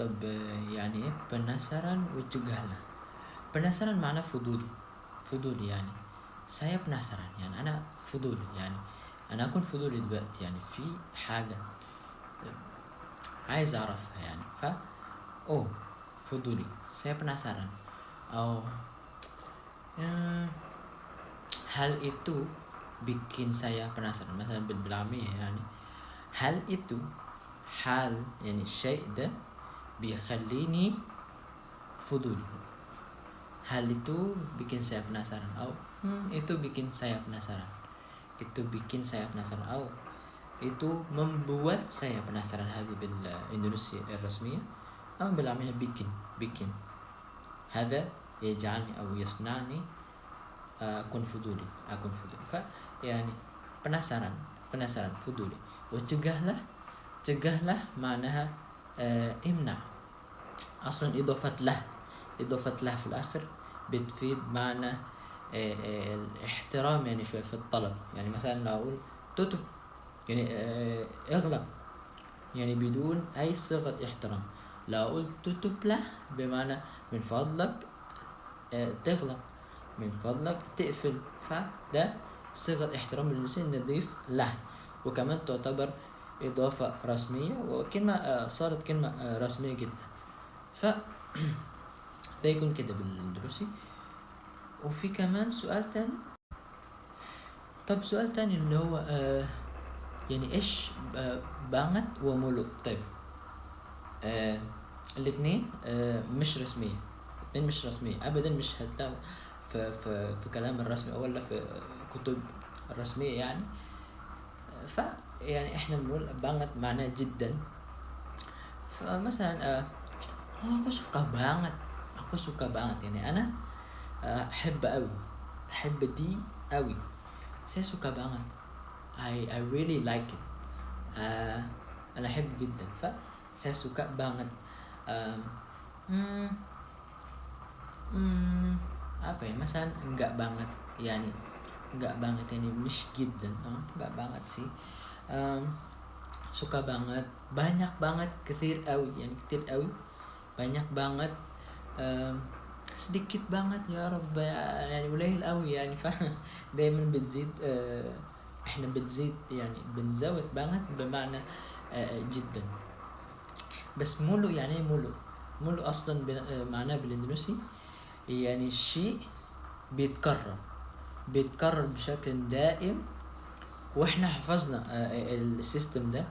طب يعني ايه penasaran وجهالة؟ penasaran معناه فضولي، فضولي يعني saya penasaran يعني أنا فضولي، يعني أنا أكون فضولي دلوقتي يعني في حاجة عايز أعرفها يعني أوه فضولي saya penasaran. أو eh, hal itu bikin saya penasaran مثلا بالعامية يعني hal itu hal يعني الشيء ده بيخليني فضولي. hal itu bikin saya penasaran أو itu bikin saya penasaran, itu bikin saya penasaran أو itu membuat saya penasaran. هذه بالإندونيسية الرسمية. أما بالعامية bikin هذا يجعلني أو يصنعني أكون فضولي، يعني penasaran فضولي. وتجهله معناها امنع، أصلا إضافة له في الآخر بتفيد معنى الاحترام يعني في الطلب. يعني مثلا لو أقول تتب يعني اغلق يعني بدون أي صيغة احترام. لو أقول تتب له بمعنى من فضلك تغلق، من فضلك تقفل، فده صيغة احترام بالإندونيسية نضيف له، وكمان تعتبر إضافة رسمية وكلمة صارت كلمة رسمية جدا. ده يكون كده بالإندونيسي. وفي كمان سؤال تاني، طب سؤال تاني اللي هو يعني إيش بانت ومولو. طيب الاتنين مش رسمية، الاتنين مش رسمية أبدا، مش هتلاقوا في كلام الرسمي ولا في كتب الرسمية يعني. يعني احنا بنقول banget معناه جدا. فمثلا aku suka banget يعني أنا أحب أوي، أحب دي أوي، saya suka banget I really like it. أنا أحب جدا، saya suka banget. apa ya, مثلا enggak banget يعني enggak banget يعني مش جدا، enggak banget sih. suka banget banyak banget كتير قوي يعني كتير قوي، banyak banget sedikit banget يا رب يعني قليل قوي يعني دايما بتزيد احنا بتزيد يعني بنزود banget بمعنى جدا. بس مولو يعني ايه مولو اصلا معناه بالاندونيسي يعني شيء بيتكرر بشكل دائم، واحنا حفظنا السيستم ده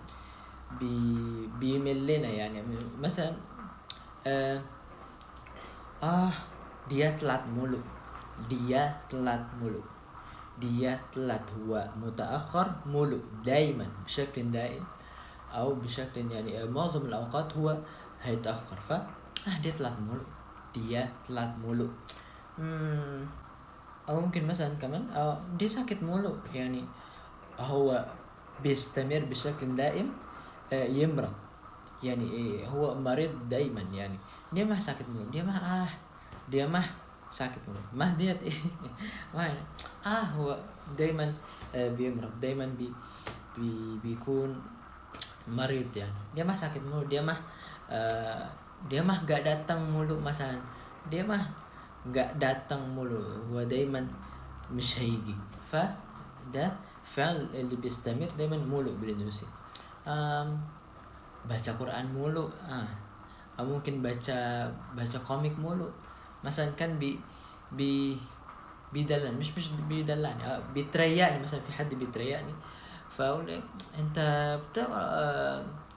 بيمل لنا. يعني مثلا dia telat mulu، dia telat هو متأخر، مولو دايما بشكل دائم أو بشكل يعني معظم الأوقات هو هيتأخر. dia telat mulu. أو ممكن مثلا كمان dia sakit mulu يعني هو بيستمر بشكل دائم يمرض، يعني هو مريض دايما، يعني dia mah sakit mulu، dia mah sakit mulu، mah ديت هو دايما بيمرض، دايما بيكون مريض، يعني dia mah sakit mulu، dia mah gak datang mulu مثلا، dia mah gak datang mulu، هو دايما مش هيجي. فده فعل اللي بيستمر دايما مولو بالإندونيسي. baca Quran mulu أو ممكن baca komik mulu مثلا. كان بيدلعني، مش بيدلعني بيتريقني مثلا، في حد بيتريقني فأقول انت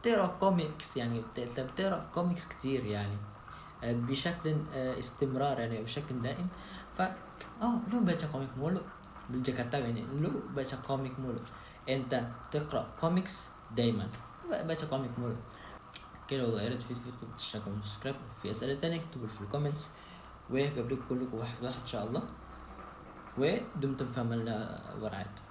بتقرا كوميكس، يعني انت بتقرا كوميكس كتير يعني بشكل استمرار يعني بشكل دائم. lu baca komik mulu بالجاكرتا يعني lu baca komik mulu، انت تقرا كوميكس دايما، baca komik mulu كده. والله يا ريت تفيدكم تشتركوا وسبسكرايب. في اسئله تانية اكتبوا في الكومنتس وهجاوب كلكم واحد ان شاء الله. ودمتم في امان الله ورعايته.